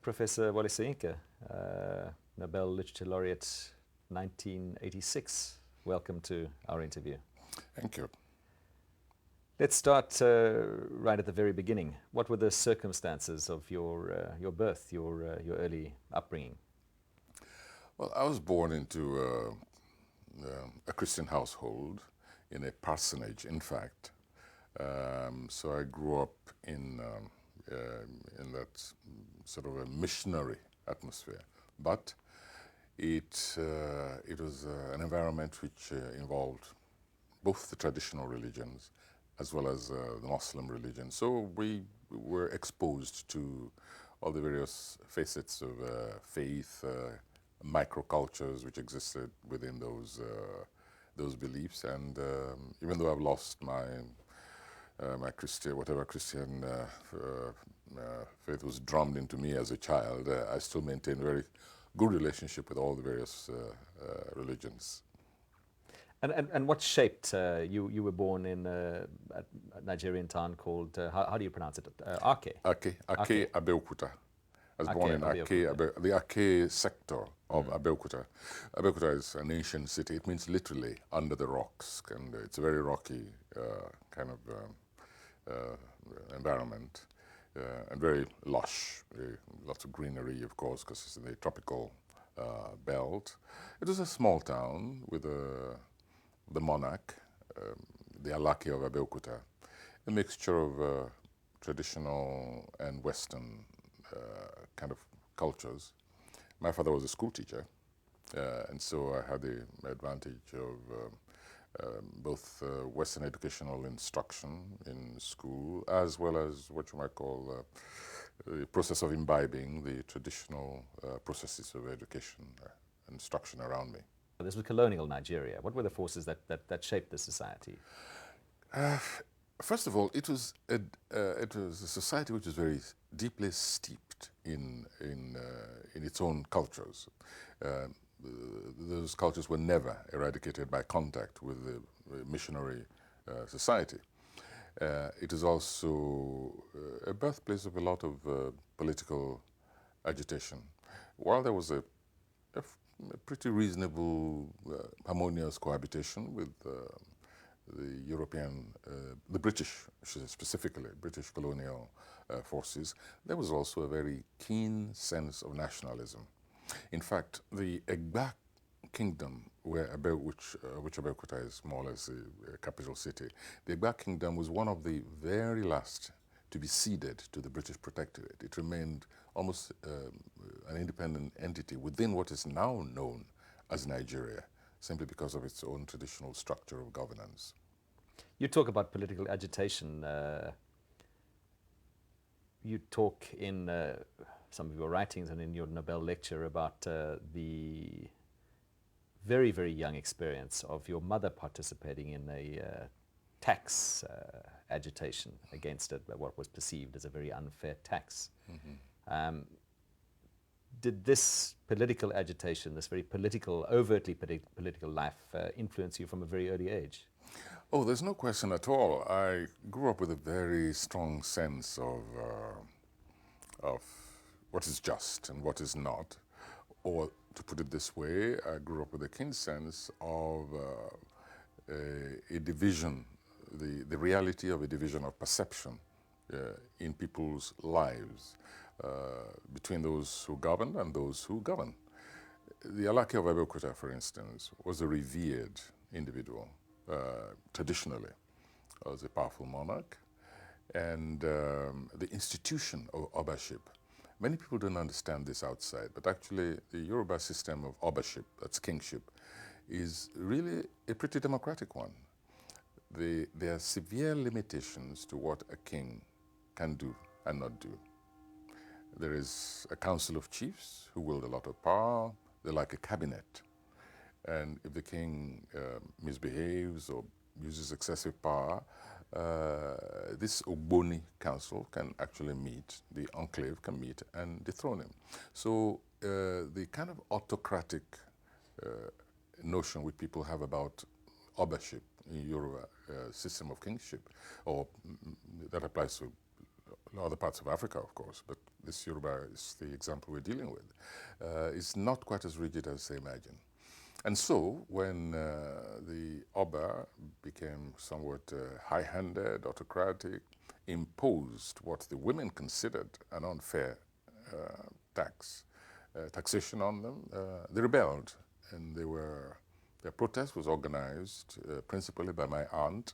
Professor Wole Soyinka, Nobel Literature Laureate 1986. Welcome to our interview. Thank you. Let's start right at the very beginning. What were the circumstances of your birth, your early upbringing? Well, I was born into a Christian household in a parsonage, in fact. So I grew up in that sort of a missionary atmosphere. But it was an environment which involved both the traditional religions as well as the Muslim religion. So we were exposed to all the various facets of faith, microcultures which existed within those beliefs. And even though I've lost my whatever Christian faith was drummed into me as a child, I still maintain a very good relationship with all the various religions. And what shaped you were born in a Nigerian town called, how do you pronounce it? Ake? Ake, Abeokuta. I was born in Ake, the Ake sector of Abeokuta. Abeokuta is an ancient city. It means literally under the rocks, and it's a very rocky kind of environment, and very lush. Lots of greenery, of course, because it's in the tropical belt. It was a small town with the monarch, the Alake of Abeokuta, a mixture of traditional and Western kind of cultures. My father was a school teacher, and so I had the advantage of both Western educational instruction in school, as well as what you might call the process of imbibing the traditional processes of education and instruction around me. This was colonial Nigeria. What were the forces that shaped the society? First of all, it was a society which was very deeply steeped in its own cultures. Those cultures were never eradicated by contact with the missionary society. It is also a birthplace of a lot of political agitation. While there was a pretty reasonable, harmonious cohabitation with the European, the British, specifically British colonial forces, there was also a very keen sense of nationalism. In fact, the Egba Kingdom, which Abeokuta is more or less the capital city, the Egba Kingdom was one of the very last to be ceded to the British Protectorate. It remained almost an independent entity within what is now known as Nigeria, simply because of its own traditional structure of governance. You talk about political agitation. You talk in some of your writings and in your Nobel lecture about the very, very young experience of your mother participating in a tax agitation against what was perceived as a very unfair tax. Mm-hmm. Did this political agitation, this very political, overtly political life influence you from a very early age? Oh, there's no question at all. I grew up with a very strong sense of what is just and what is not. Or to put it this way, I grew up with a keen sense of a division, the reality of a division of perception in people's lives between those who govern and those who govern. The Alake of Abeokuta, for instance, was a revered individual. Traditionally, as a powerful monarch, and the institution of obaship. Many people don't understand this outside, but actually the Yoruba system of obaship, that's kingship, is really a pretty democratic one. There are severe limitations to what a king can do and not do. There is a council of chiefs who wield a lot of power. They're like a cabinet. And if the king misbehaves or uses excessive power, this Ogboni council can actually meet, the enclave can meet and dethrone him. So the kind of autocratic notion which people have about obaship in Yoruba system of kingship, or that applies to other parts of Africa, of course, but this Yoruba is the example we're dealing with, is not quite as rigid as they imagine. And so when the Oba became somewhat high-handed, autocratic, imposed what the women considered an unfair taxation on them, they rebelled. And their protest was organized principally by my aunt,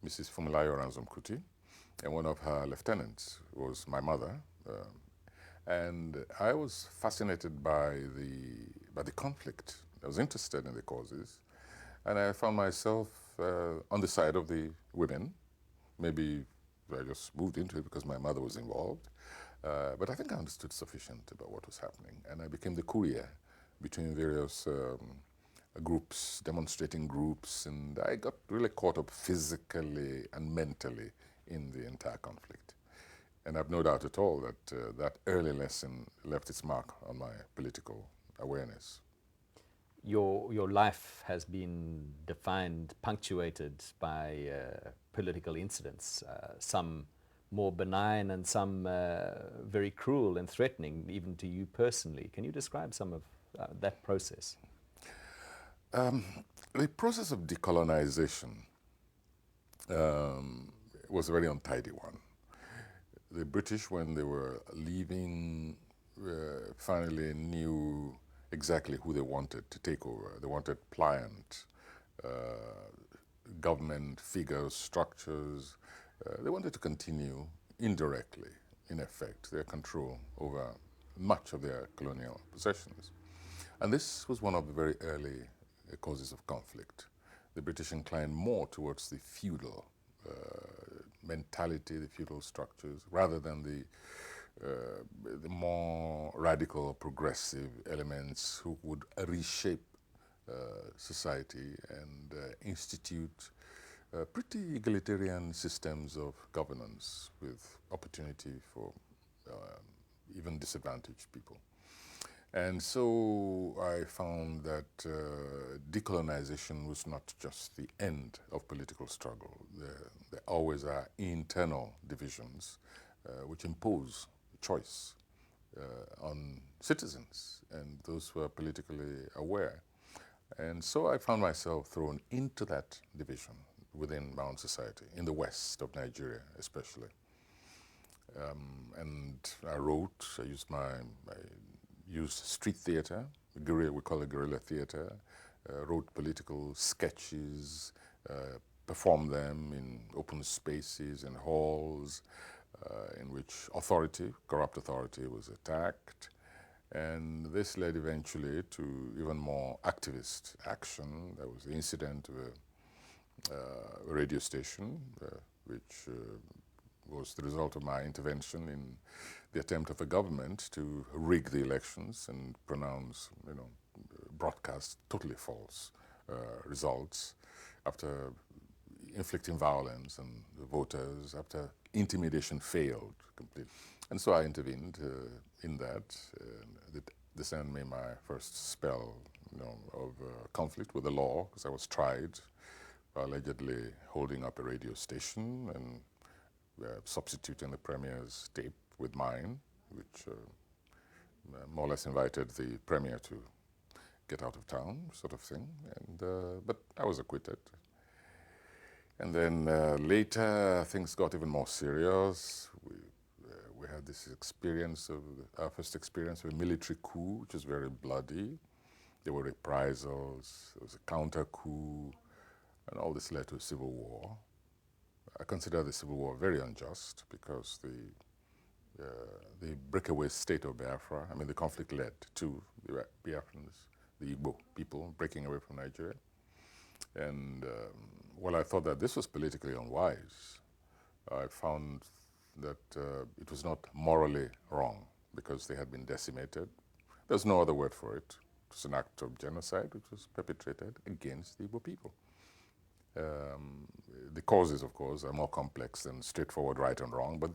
Mrs. Fumilayo Ransom-Kuti, and one of her lieutenants was my mother. And I was fascinated by the conflict. I was interested in the causes, and I found myself on the side of the women. Maybe I just moved into it because my mother was involved, but I think I understood sufficient about what was happening, and I became the courier between various groups, demonstrating groups, and I got really caught up physically and mentally in the entire conflict. And I've no doubt at all that that early lesson left its mark on my political awareness. Your life has been defined, punctuated by political incidents, some more benign and some very cruel and threatening, even to you personally. Can you describe some of that process? The process of decolonization was a very untidy one. The British, when they were leaving, finally knew exactly who they wanted to take over. They wanted pliant government figures, structures. They wanted to continue indirectly, in effect, their control over much of their colonial possessions. And this was one of the very early causes of conflict. The British inclined more towards the feudal mentality, the feudal structures, rather than the more radical, progressive elements who would reshape society and institute pretty egalitarian systems of governance with opportunity for even disadvantaged people. And so I found that decolonization was not just the end of political struggle. There always are internal divisions which impose choice on citizens and those who are politically aware. And so I found myself thrown into that division within my own society, in the west of Nigeria especially. And I wrote, I used street theater, we call it guerrilla theater, wrote political sketches, performed them in open spaces and halls in which corrupt authority was attacked. And this led eventually to even more activist action. There was the incident of a radio station, which was the result of my intervention in the attempt of a government to rig the elections and broadcast totally false results after inflicting violence on the voters, after intimidation failed completely. And so I intervened in that. This ended me my first spell of conflict with the law, because I was tried for allegedly holding up a radio station and substituting the premier's tape with mine, which more or less invited the premier to get out of town, sort of thing. But I was acquitted. And then later, things got even more serious. We had this our first experience of a military coup, which was very bloody. There were reprisals, there was a counter coup, and all this led to a civil war. I consider the civil war very unjust because the breakaway state of Biafra, the conflict led to the Biafrans, the Igbo people breaking away from Nigeria. And while I thought that this was politically unwise, I found that it was not morally wrong because they had been decimated. There's no other word for it. It was an act of genocide which was perpetrated against the Igbo people. The causes, of course, are more complex than straightforward right and wrong, but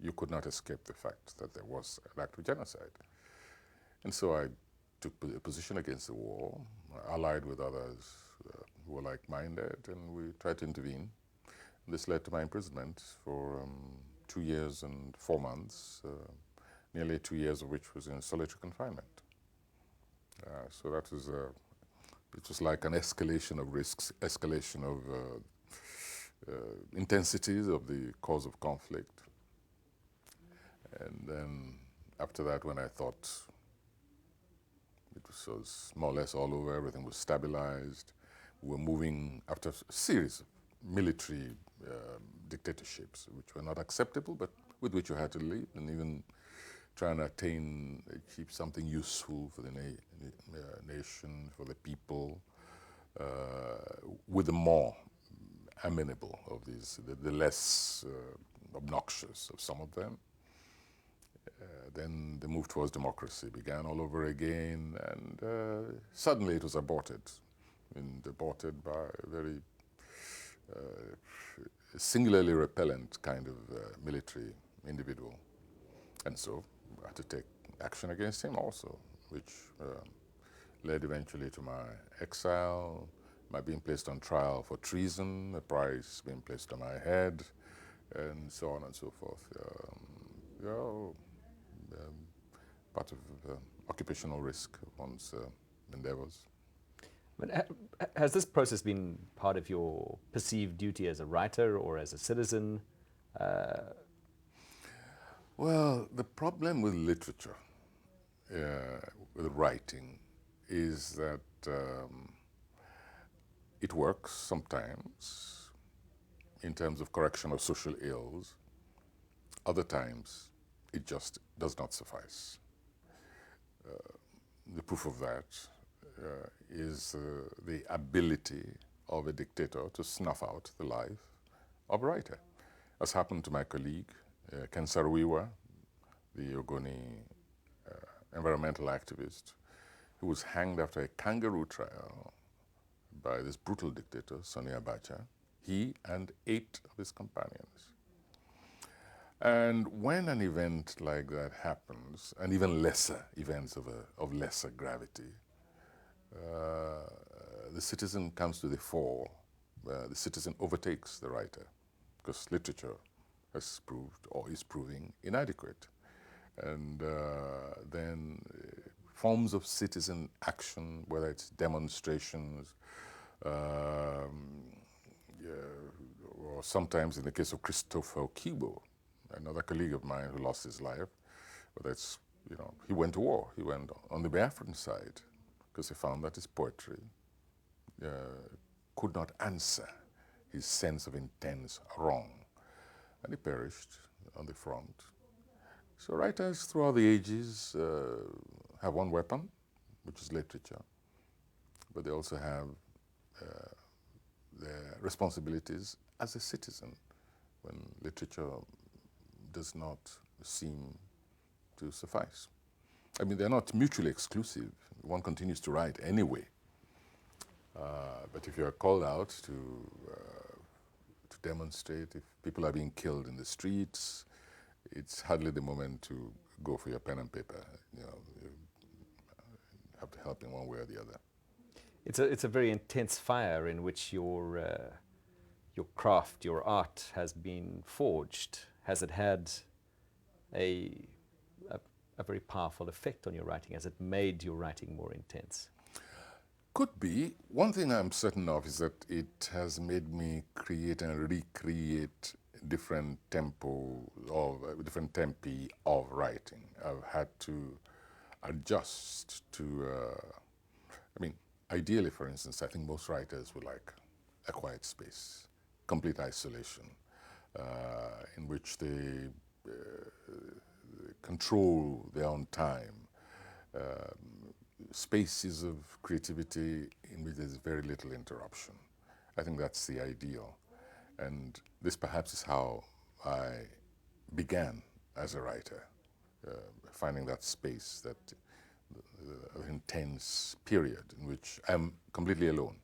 you could not escape the fact that there was an act of genocide. And so I took a position against the war, allied with others who were like-minded, and we tried to intervene. This led to my imprisonment for 2 years and 4 months, nearly 2 years of which was in solitary confinement. So that was, it was like an escalation of risks, escalation of intensities of the cause of conflict. And then after that, when I thought it was more or less all over, everything was stabilized, we were moving after a series of military dictatorships, which were not acceptable, but with which you had to live, and even trying to achieve something useful for the nation, for the people, with the more amenable of these, the less obnoxious of some of them. Then the move towards democracy began all over again, and suddenly it was aborted. And aborted by a very singularly repellent kind of military individual. And so I had to take action against him also, which led eventually to my exile, my being placed on trial for treason, a price being placed on my head, and so on and so forth. Part of occupational risk of one's endeavors. But has this process been part of your perceived duty as a writer or as a citizen? Well, the problem with literature, with writing, is that it works sometimes in terms of correction of social ills. Other times, it just does not suffice. The proof of that is the ability of a dictator to snuff out the life of a writer, as happened to my colleague, Ken Saro-Wiwa, the Ogoni environmental activist, who was hanged after a kangaroo trial by this brutal dictator, Sani Abacha, he and 8 of his companions. And when an event like that happens, and even lesser events of lesser gravity, the citizen comes to the fore. The citizen overtakes the writer, because literature has proved or is proving inadequate. And then forms of citizen action, whether it's demonstrations, or sometimes in the case of Christopher Okibo, another colleague of mine who lost his life, whether it's, he went to war. He went on the Biafran side because he found that his poetry could not answer his sense of intense wrong. And he perished on the front. So writers throughout the ages have one weapon, which is literature, but they also have their responsibilities as a citizen when literature does not seem to suffice. I mean, they're not mutually exclusive. One continues to write anyway. But if you're called out to demonstrate, if people are being killed in the streets, it's hardly the moment to go for your pen and paper. You have to help in one way or the other. It's a very intense fire in which your craft, your art has been forged. Has it had a very powerful effect on your writing? Has it made your writing more intense? Could be. One thing I'm certain of is that it has made me create and recreate different tempi of writing. I've had to adjust to, ideally, for instance, I think most writers would like a quiet space, complete isolation, in which they control their own time, spaces of creativity in which there's very little interruption. I think that's the ideal. And this perhaps is how I began as a writer, finding that space, that intense period in which I'm completely alone.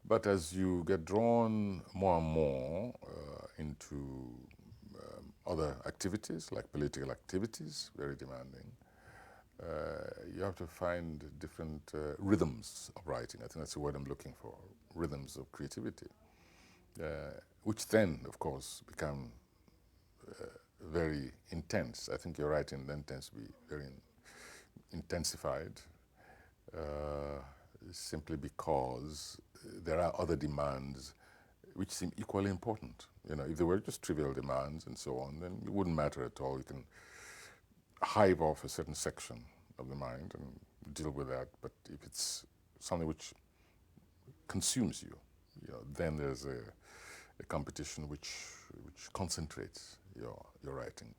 But as you get drawn more and more into other activities, like political activities, very demanding, you have to find different rhythms of writing. I think that's the word I'm looking for, rhythms of creativity, which then, of course, become very intense. I think your writing then tends to be very intensified, simply because there are other demands which seem equally important. You know, if they were just trivial demands and so on, then it wouldn't matter at all. You can hive off a certain section of the mind and deal with that. But if it's something which consumes you, you know, then there's a competition which concentrates your writing.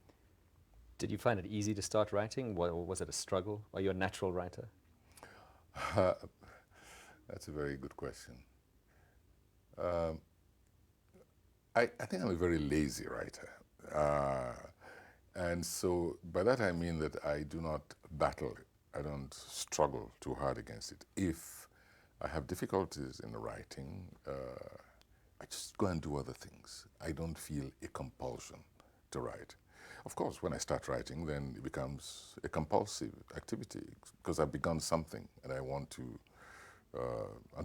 Did you find it easy to start writing, or was it a struggle? Are you a natural writer? That's a very good question. I think I'm a very lazy writer. And so by that I mean that I do not battle it. I don't struggle too hard against it. If I have difficulties in the writing, I just go and do other things. I don't feel a compulsion to write. Of course, when I start writing, then it becomes a compulsive activity because I've begun something and I want to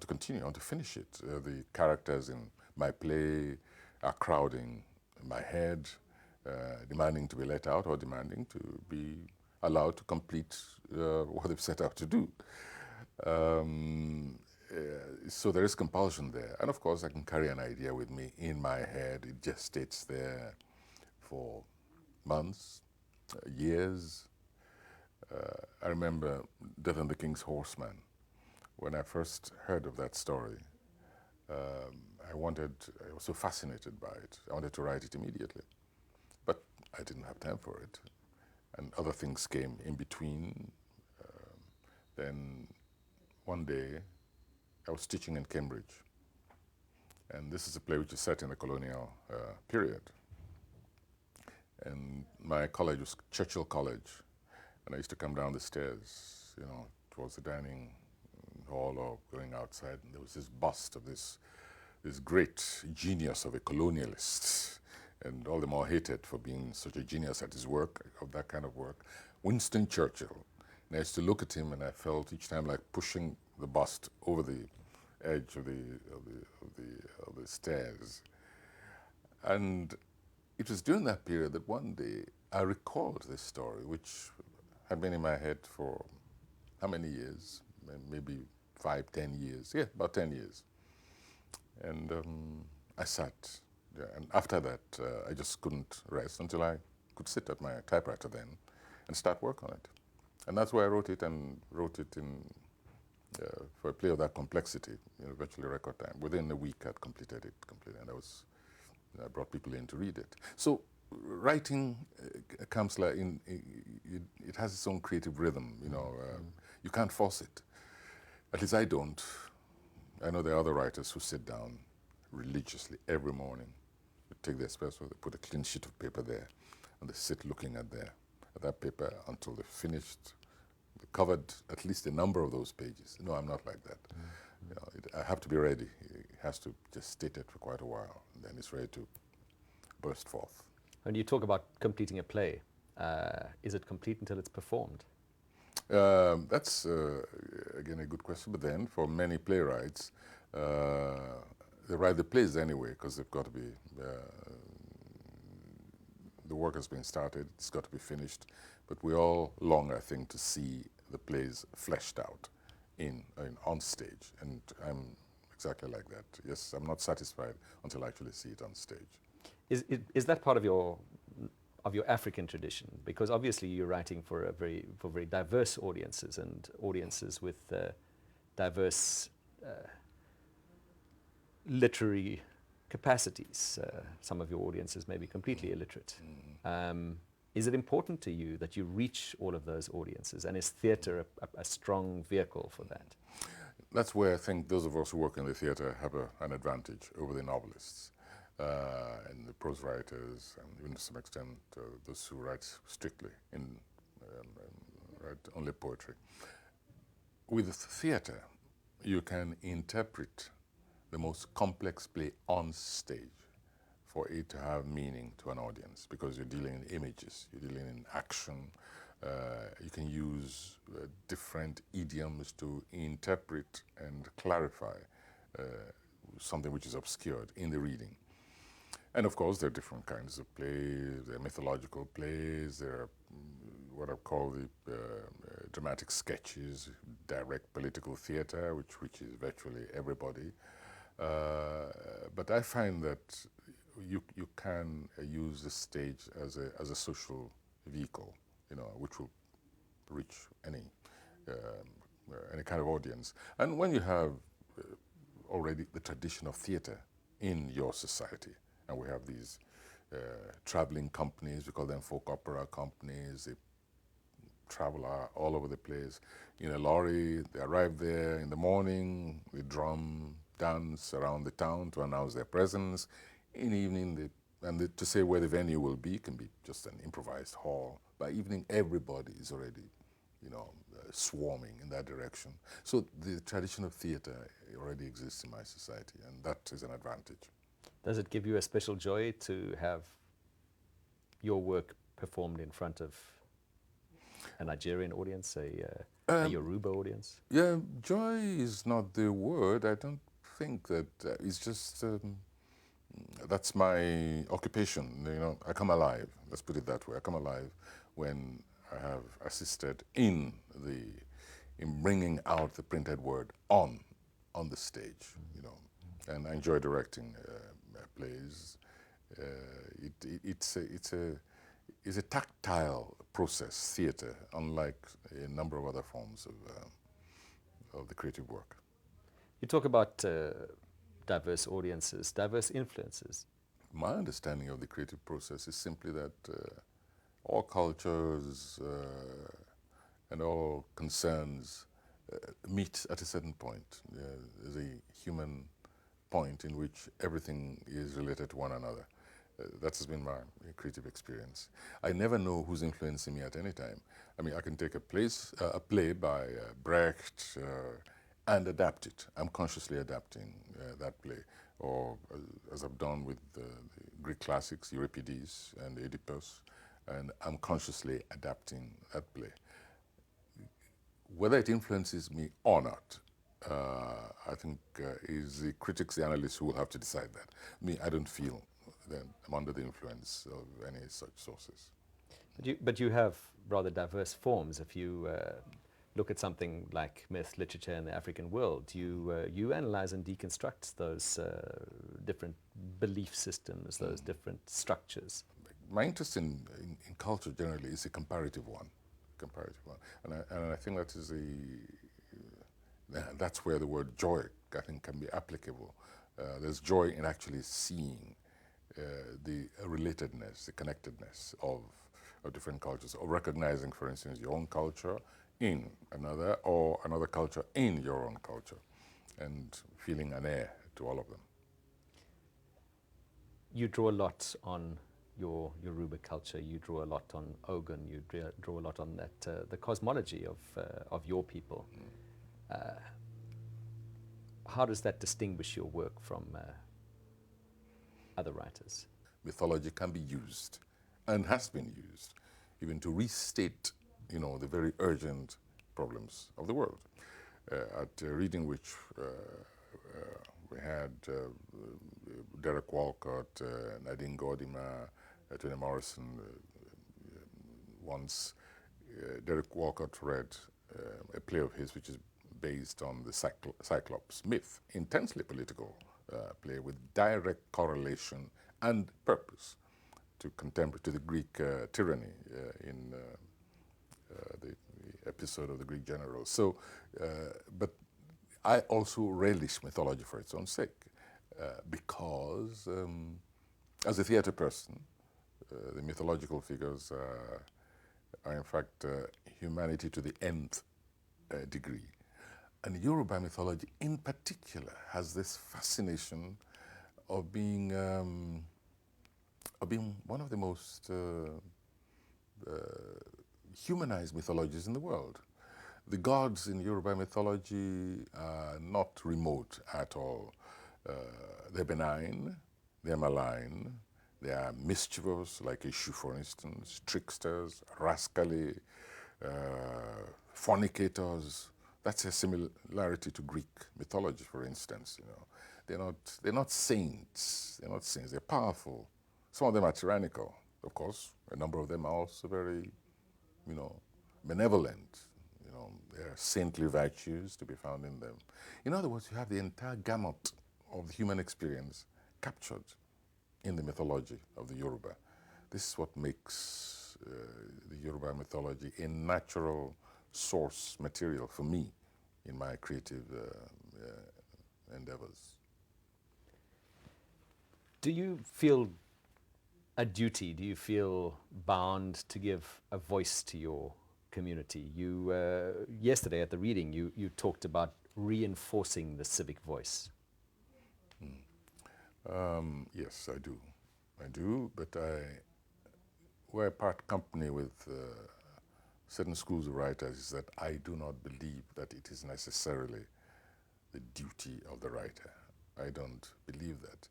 continue, I want to finish it. The characters in my play are crowding in my head, demanding to be let out or demanding to be allowed to complete what they've set out to do. So there is compulsion there. And of course, I can carry an idea with me in my head. It just stays there for months, years. I remember Death and the King's Horseman. When I first heard of that story, I was so fascinated by it. I wanted to write it immediately. But I didn't have time for it. And other things came in between. Then one day, I was teaching in Cambridge. And this is a play which is set in the colonial period. And my college was Churchill College. And I used to come down the stairs, you know, towards the dining hall or going outside. And there was this bust of this great genius of a colonialist, and all the more hated for being such a genius at his work, of that kind of work, Winston Churchill. And I used to look at him, and I felt each time like pushing the bust over the edge of the stairs. And it was during that period that one day I recalled this story, which had been in my head for how many years? Maybe 5, 10 years. Yeah, about 10 years. And I sat there, and after that, I just couldn't rest until I could sit at my typewriter then and start work on it. And that's why I wrote it, and wrote it in for a play of that complexity, you know, virtually record time. Within a week, I'd completed it completely, and I brought people in to read it. So writing comes like it has its own creative rhythm. You know, you can't force it. At least I don't. I know there are other writers who sit down religiously every morning. They take their espresso, they put a clean sheet of paper there, and they sit looking at that paper until they've finished. They covered at least a number of those pages. No, I'm not like that. You know, I have to be ready. It has to just state it for quite a while, and then it's ready to burst forth. When you talk about completing a play, is it complete until it's performed? That's, again, a good question. But then, for many playwrights, they write the plays anyway because they've got to be, the work has been started, it's got to be finished. But we all long, I think, to see the plays fleshed out on stage. And I'm exactly like that. Yes, I'm not satisfied until I actually see it on stage. Is that part of your African tradition? Because obviously you're writing for very diverse audiences, and audiences with diverse literary capacities. Some of your audiences may be completely illiterate. Is it important to you that you reach all of those audiences, and is theatre a strong vehicle for that? That's where I think those of us who work in the theatre have an advantage over the novelists. And the prose writers, and even to some extent those who write strictly write only poetry. With theatre, you can interpret the most complex play on stage for it to have meaning to an audience, because you're dealing in images, you're dealing in action. You can use different idioms to interpret and clarify something which is obscured in the reading. And of course, there are different kinds of plays. There are mythological plays. There are what I call the dramatic sketches, direct political theater, which is virtually everybody. But I find that you can use the stage as a social vehicle, which will reach any kind of audience. And when you have already the tradition of theater in your society, and we have these traveling companies, we call them folk opera companies. They travel all over the place in a lorry. They arrive there in the morning, they drum, dance around the town to announce their presence. In the evening, to say where the venue will be can be just an improvised hall. By evening, everybody is already, swarming in that direction. So the tradition of theater already exists in my society, and that is an advantage. Does it give you a special joy to have your work performed in front of a Nigerian audience, a Yoruba audience? Yeah, joy is not the word. I don't think that it's just that's my occupation. I come alive. Let's put it that way. I come alive when I have assisted in bringing out the printed word on the stage. And I enjoy directing plays. It's a tactile process, theater, unlike a number of other forms of the creative work. You talk about diverse audiences, diverse influences. My understanding of the creative process is simply that all cultures and all concerns meet at a certain point. There's a human point in which everything is related to one another. That has been my creative experience. I never know who's influencing me at any time. I mean, I can take a play by Brecht and adapt it. I'm consciously adapting that play, or as I've done with the Greek classics, Euripides and Oedipus, and I'm consciously adapting that play. Whether it influences me or not, I think is the critics, the analysts who will have to decide that. Me, I don't feel that I'm under the influence of any such sources. But you have rather diverse forms. If you look at something like myth, literature, and the African world, you analyze and deconstruct those different belief systems, those different structures. My interest in culture generally is a comparative one. And I think that is that's where the word joy, I think, can be applicable. There's joy in actually seeing the relatedness, the connectedness of different cultures, or recognizing, for instance, your own culture in another, or another culture in your own culture, and feeling an heir to all of them. You draw a lot on your Yoruba culture, you draw a lot on Ogun, you draw a lot on that the cosmology of your people. How does that distinguish your work from other writers? Mythology can be used, and has been used, even to restate, the very urgent problems of the world. At a reading which we had Derek Walcott, Nadine Gordimer, Toni Morrison once. Derek Walcott read a play of his which is based on the Cyclops myth, intensely political play with direct correlation and purpose to the Greek tyranny in the episode of the Greek general. So, but I also relish mythology for its own sake, because as a theater person, the mythological figures are in fact humanity to the nth degree. And Yoruba mythology in particular has this fascination of being one of the most humanized mythologies in the world. The gods in Yoruba mythology are not remote at all. They're benign, they're malign, they are mischievous, like Eshu, for instance, tricksters, rascally, fornicators. That's a similarity to Greek mythology, for instance. they're not saints. They're not saints. They're powerful. Some of them are tyrannical. Of course, a number of them are also very, benevolent. There are saintly virtues to be found in them. In other words, you have the entire gamut of the human experience captured in the mythology of the Yoruba. This is what makes the Yoruba mythology a natural source material for me in my creative endeavors. Do you feel a duty? Do you feel bound to give a voice to your community? You yesterday at the reading, you talked about reinforcing the civic voice. Yes, I do. I do, but where I part company with certain schools of writers is that I do not believe that it is necessarily the duty of the writer. I don't believe that.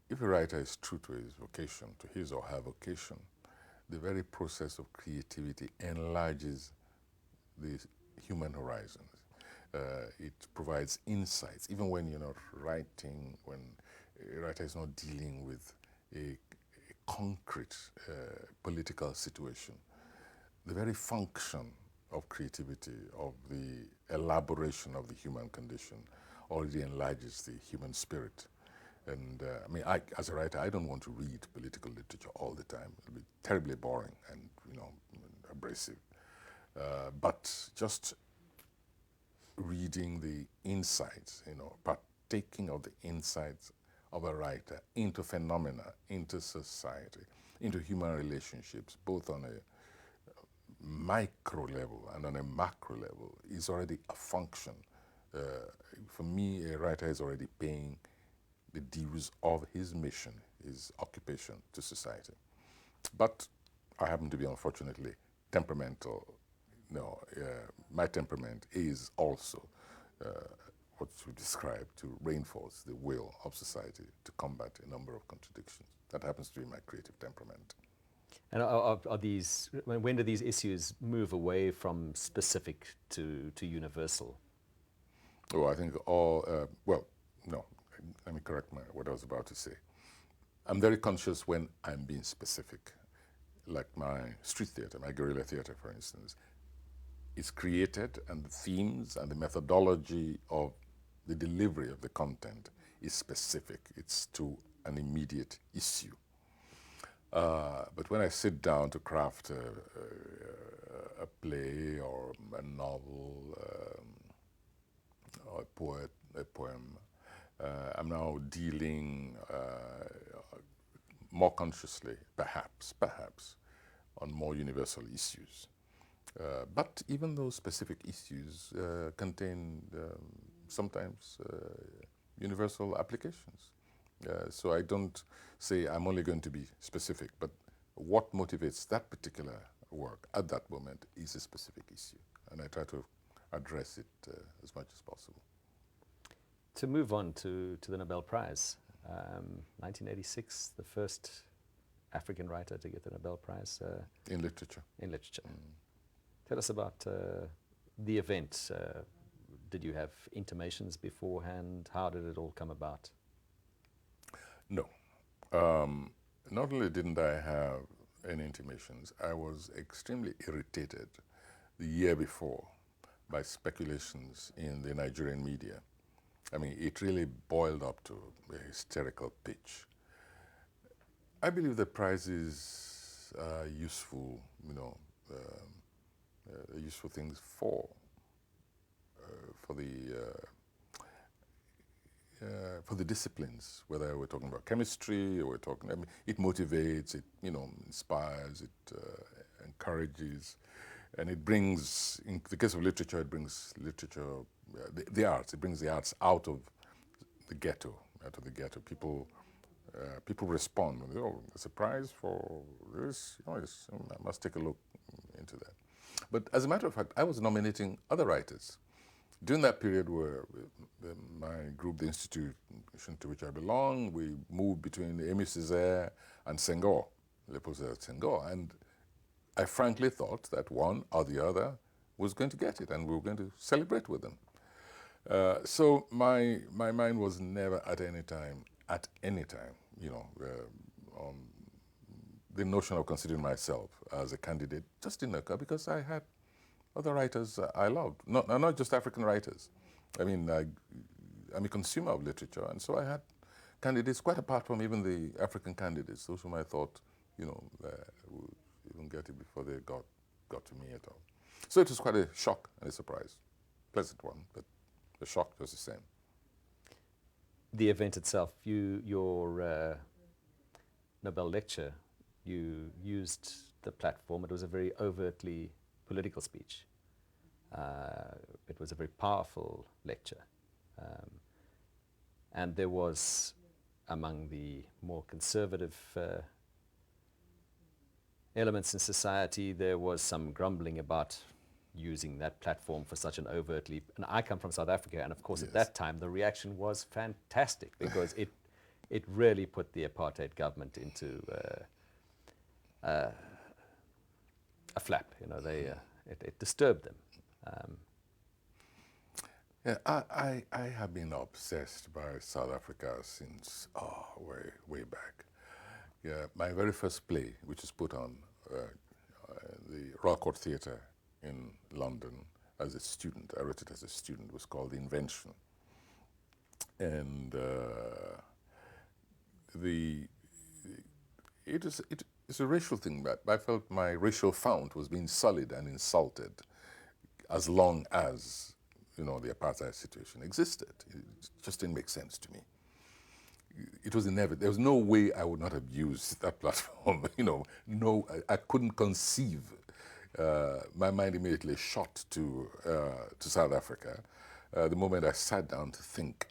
If a writer is true to his vocation, to his or her vocation, the very process of creativity enlarges the human horizons. It provides insights, even when you're not writing, when a writer is not dealing with a concrete political situation. The very function of creativity, of the elaboration of the human condition, already enlarges the human spirit. And as a writer, I don't want to read political literature all the time. It'll be terribly boring and, abrasive. But just reading the insights, partaking of the insights of a writer into phenomena, into society, into human relationships, both on a micro level and on a macro level, is already a function. For me, a writer is already paying the dues of his mission, his occupation to society. But I happen to be, unfortunately, temperamental. My temperament is also what you describe to reinforce the will of society to combat a number of contradictions. That happens to be my creative temperament. And are these, when do these issues move away from specific to universal? Oh, I think all, no, let me correct what I was about to say. I'm very conscious when I'm being specific, like my street theater, my guerrilla theater, for instance, is created, and the themes and the methodology of the delivery of the content is specific. It's to an immediate issue. But when I sit down to craft a play or a novel or a poem, I'm now dealing more consciously, perhaps, on more universal issues. But even those specific issues contain sometimes universal applications. So I don't say I'm only going to be specific, but what motivates that particular work at that moment is a specific issue, and I try to address it as much as possible. To move on to the Nobel Prize, 1986, the first African writer to get the Nobel Prize. In literature. In literature. Tell us about the event. Did you have intimations beforehand? How did it all come about? No. Not only didn't I have any intimations, I was extremely irritated the year before by speculations in the Nigerian media. It really boiled up to a hysterical pitch. I believe the prizes are useful, useful things for the disciplines, whether we're talking about chemistry or we're talking, it motivates, it, inspires, it encourages, and it brings, in the case of literature, it brings literature, the arts, it brings the arts out of the ghetto, People respond, there's a prize for this, I must take a look into that. But as a matter of fact, I was nominating other writers. During that period where my group, the institution to which I belong, we moved between Aimé Césaire and Senghor, Leopold Sédar Senghor, and I frankly thought that one or the other was going to get it, and we were going to celebrate with them. So my mind was never at any time, on the notion of considering myself as a candidate just didn't occur because I had other writers I loved, not just African writers. I mean, I'm a consumer of literature, and so I had candidates quite apart from even the African candidates, those whom I thought, would even get it before they got to me at all. So it was quite a shock and a surprise, pleasant one, but the shock was the same. The event itself, your Nobel lecture, you used the platform. It was a very overtly political speech. It was a very powerful lecture. And there was, among the more conservative elements in society, there was some grumbling about using that platform for such an overtly, and I come from South Africa, and of course Yes. at that time the reaction was fantastic because it really put the apartheid government into a flap. It disturbed them. Yeah, I have been obsessed by South Africa since way back. Yeah, my very first play, which was put on the Royal Court Theatre in London as a student, I wrote it as a student, was called The Invention. And it's a racial thing, but I felt my racial fount was being sullied and insulted as long as the apartheid situation existed. It just didn't make sense to me. It was inevitable. There was no way I would not have used that platform. No, I couldn't conceive. My mind immediately shot to South Africa the moment I sat down to think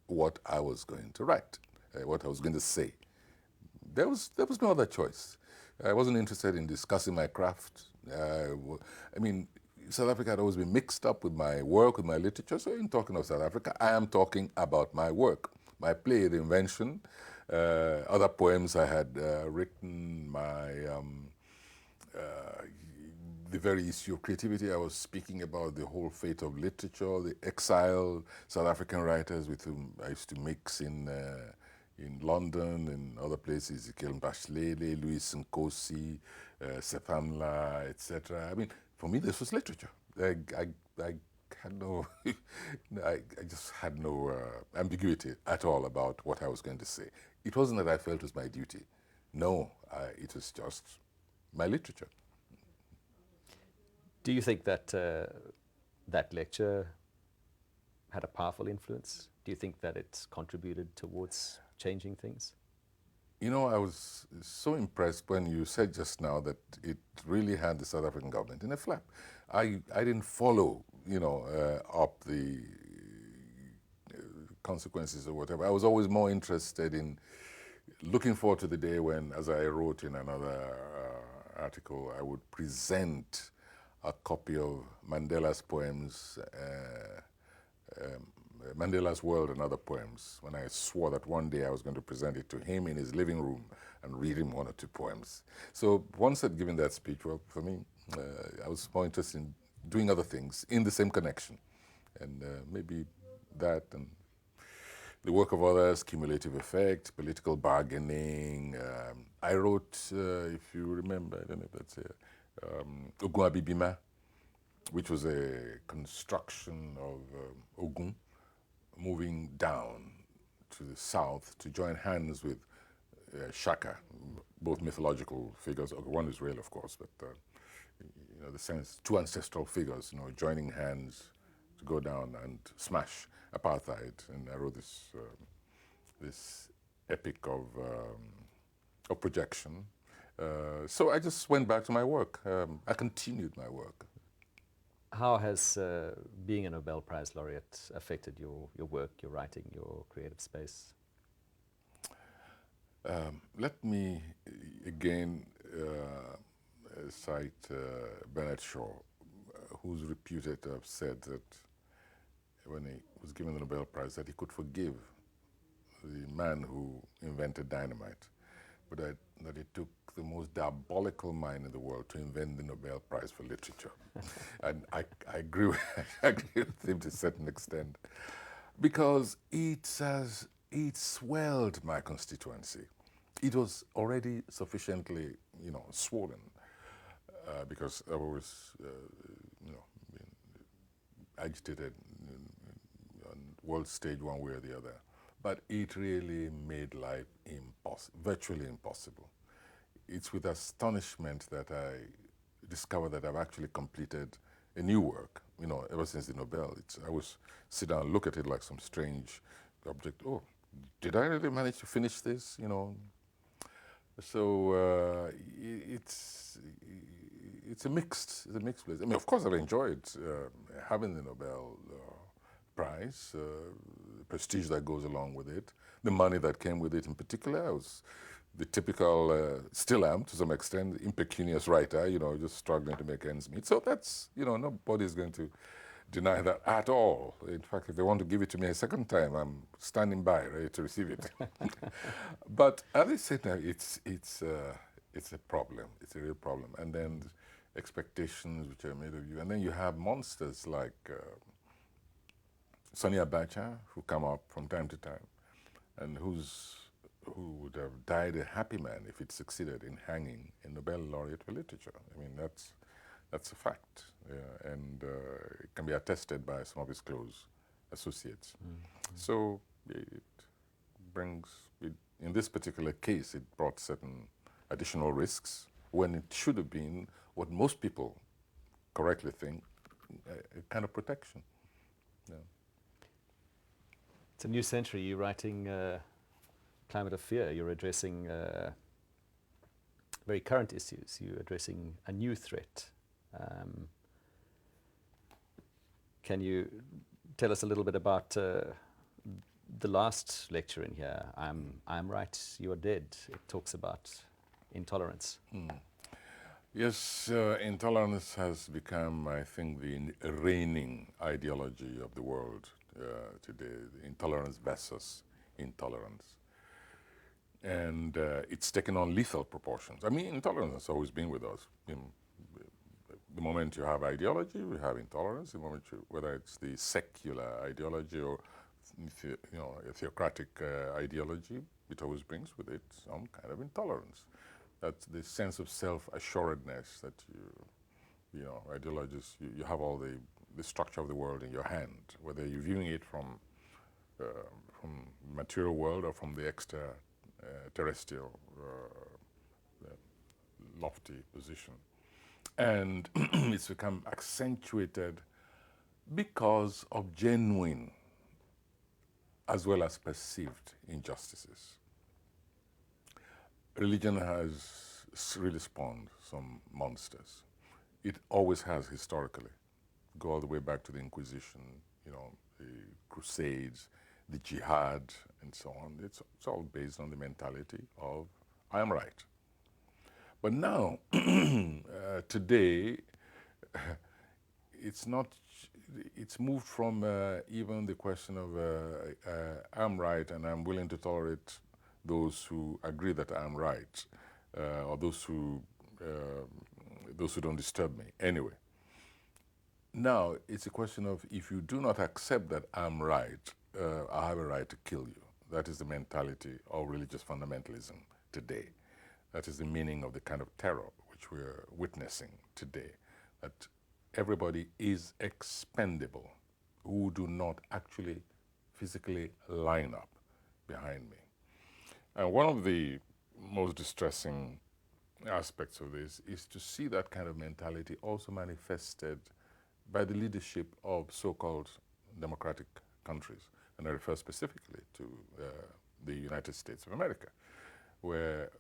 what I was going to write, what I was going to say. There was no other choice. I wasn't interested in discussing my craft. South Africa had always been mixed up with my work, with my literature. So in talking of South Africa, I am talking about my work, my play, The Invention, other poems I had written, the very issue of creativity. I was speaking about the whole fate of literature, the exiled South African writers with whom I used to mix in London and other places, Ezekiel Mbashlele, Louis Nkosi, Sephamla, etc. For me, this was literature. I had no, I just had no ambiguity at all about what I was going to say. It wasn't that I felt it was my duty. No, it was just my literature. Do you think that that lecture had a powerful influence? Do you think that it contributed towards changing things? I was so impressed when you said just now that it really had the South African government in a flap. I didn't follow, up the consequences or whatever. I was always more interested in looking forward to the day when, as I wrote in another article, I would present a copy of Mandela's poems, Mandela's World and Other Poems, when I swore that one day I was going to present it to him in his living room and read him one or two poems. So once I'd given that speech, well, for me, I was more interested in doing other things in the same connection. And maybe that and the work of others, cumulative effect, political bargaining. I wrote, if you remember, I don't know if that's here, Ogun Abibima, which was a construction of Ogun moving down to the south to join hands with Shaka, both mythological figures. One is real, of course, but the sense, two ancestral figures, joining hands to go down and smash apartheid. And I wrote this epic of projection. So I just went back to my work. I continued my work. How has being a Nobel Prize laureate affected your work, your writing, your creative space? Let me again cite Bernard Shaw, who's reputed to have said that when he was given the Nobel Prize that he could forgive the man who invented dynamite, but that it took the most diabolical mind in the world to invent the Nobel Prize for Literature. And I agree I agree with him to a certain extent, because it swelled my constituency. It was already sufficiently, swollen, because I was, been agitated on world stage one way or the other. But it really made life virtually impossible. It's with astonishment that I discovered that I've actually completed a new work. Ever since the Nobel, I always sit down and look at it like some strange object. Oh, did I really manage to finish this? So it's a mixed place. I mean, of course, I've enjoyed having the Nobel Prize, the prestige that goes along with it, the money that came with it in particular. I was the typical, still am to some extent, impecunious writer, just struggling to make ends meet. So that's, nobody's going to deny that at all. In fact, if they want to give it to me a second time, I'm standing by, ready to receive it. But at the same time, it's a problem. It's a real problem. And then expectations which are made of you. And then you have monsters like Sonny Abacha, who come up from time to time, and who would have died a happy man if it succeeded in hanging a Nobel Laureate for Literature. I mean, that's a fact, and it can be attested by some of his close associates. Mm-hmm. So it brings, in this particular case, it brought certain additional risks when it should have been what most people correctly think, a kind of protection. Yeah. It's a new century. You're writing Climate of Fear. You're addressing very current issues. You're addressing a new threat. Can you tell us a little bit about the last lecture in here, I'm right, you are dead? It talks about intolerance. Yes, intolerance has become, I think, the reigning ideology of the world today, intolerance versus intolerance. And it's taken on lethal proportions. I mean, intolerance has always been with us. The moment you have ideology, we have intolerance. The moment whether it's the secular ideology or a theocratic ideology, it always brings with it some kind of intolerance. That's the sense of self-assuredness that ideologists, you have all the structure of the world in your hand, whether you're viewing it from material world or from the extraterrestrial lofty position. And it's become accentuated because of genuine as well as perceived injustices. Religion has really spawned some monsters. It always has historically. Go all the way back to the Inquisition, the Crusades, the Jihad, and so on. It's all based on the mentality of, I am right. But now, today, it's moved from even the question of I'm right and I'm willing to tolerate those who agree that I'm right, or those who don't disturb me. Anyway, now it's a question of, if you do not accept that I'm right, I have a right to kill you. That is the mentality of religious fundamentalism today. That is the meaning of the kind of terror which we're witnessing today, that everybody is expendable who do not actually physically line up behind me. And one of the most distressing aspects of this is to see that kind of mentality also manifested by the leadership of so-called democratic countries. And I refer specifically to the United States of America, where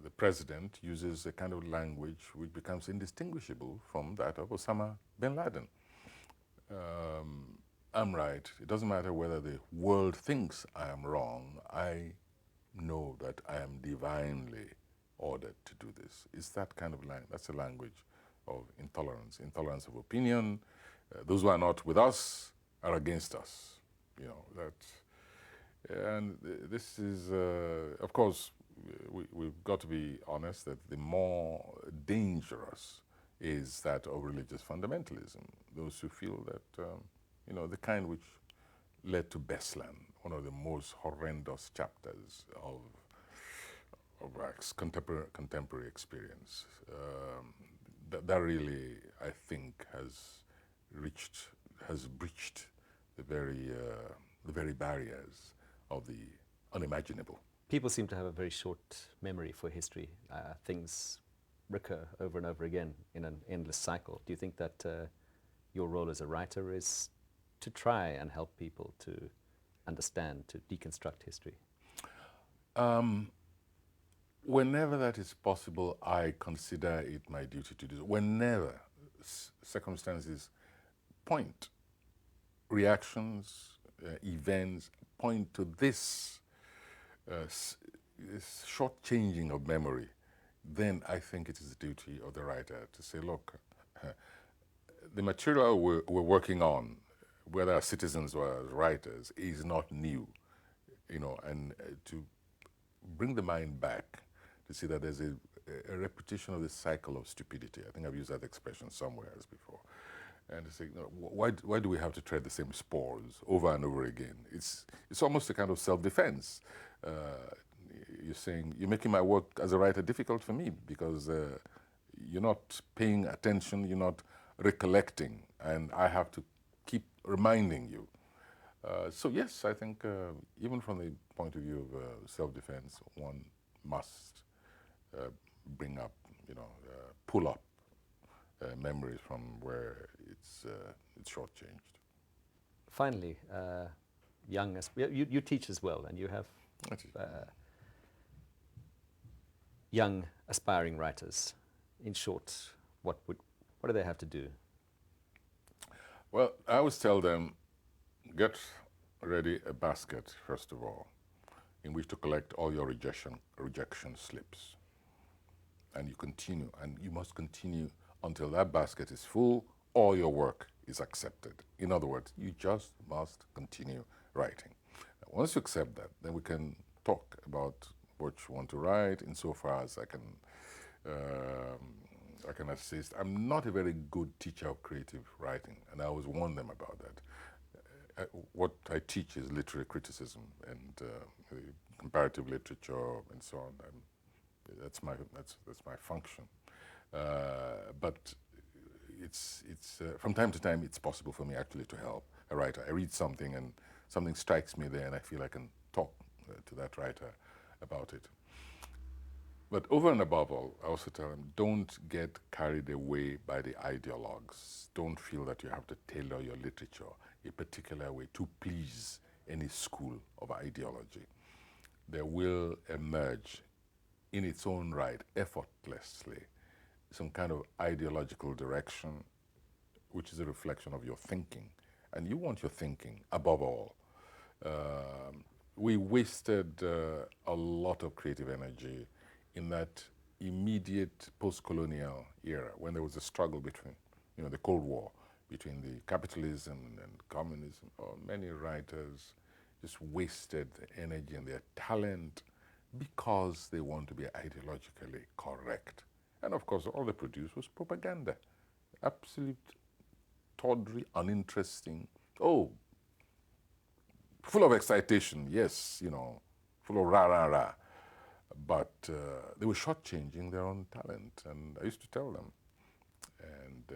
the president uses a kind of language which becomes indistinguishable from that of Osama bin Laden. I'm right. It doesn't matter whether the world thinks I am wrong. I know that I am divinely ordered to do this. It's that kind of language. That's a language of intolerance, intolerance of opinion. Those who are not with us are against us. And this is, of course, we've got to be honest that the more dangerous is that of religious fundamentalism. Those who feel that, the kind which led to Beslan, one of the most horrendous chapters of Iraq's contemporary experience. That really, I think, has breached the very barriers of the unimaginable. People seem to have a very short memory for history. Things recur over and over again in an endless cycle. Do you think that your role as a writer is to try and help people to understand, to deconstruct history? Whenever that is possible, I consider it my duty to do so. Whenever circumstances point, reactions, events point to this short-changing of memory, then I think it is the duty of the writer to say, look, the material we're working on, whether as citizens or as writers, is not new, and to bring the mind back to see that there's a repetition of the cycle of stupidity. I think I've used that expression somewhere else before. And to say, why do we have to tread the same spores over and over again? It's almost a kind of self-defense. You're saying, you're making my work as a writer difficult for me because you're not paying attention, you're not recollecting, and I have to keep reminding you. So yes, I think even from the point of view of self-defense, one must bring up, pull up memories from where it's shortchanged. Finally, you teach as well, and you have young aspiring writers. In short, what do they have to do? Well, I always tell them, get ready a basket, first of all, in which to collect all your rejection slips. And you continue, and you must continue until that basket is full or your work is accepted. In other words, you just must continue writing. Now, once you accept that, then we can talk about what you want to write, insofar as I can assist. I'm not a very good teacher of creative writing, and I always warn them about that. What I teach is literary criticism and comparative literature and so on. That's my function. But it's from time to time it's possible for me actually to help a writer. I read something and something strikes me there, and I feel I can talk to that writer about it. But over and above all, I also tell them, don't get carried away by the ideologues. Don't feel that you have to tailor your literature a particular way to please any school of ideology. There will emerge in its own right, effortlessly, some kind of ideological direction which is a reflection of your thinking. And you want your thinking above all. We wasted a lot of creative energy in that immediate post-colonial era when there was a struggle between, the Cold War, between the capitalism and communism. Many writers just wasted the energy and their talent because they want to be ideologically correct. And of course, all they produced was propaganda. Absolute, tawdry, uninteresting. Oh, full of excitation, yes, full of rah-rah-rah. But they were shortchanging their own talent, and I used to tell them. And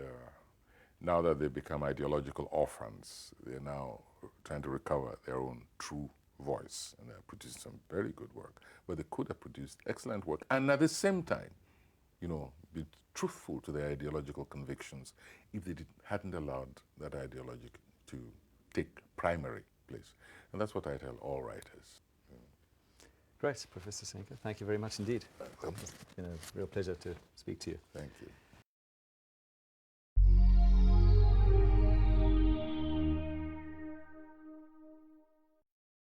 now that they've become ideological orphans, they're now trying to recover their own true voice, and they're producing some very good work. But they could have produced excellent work, and at the same time, be truthful to their ideological convictions if they hadn't allowed that ideology to take primary place. And that's what I tell all writers. Great, Professor Soyinka. Thank you very much indeed. It's been a real pleasure to speak to you. Thank you.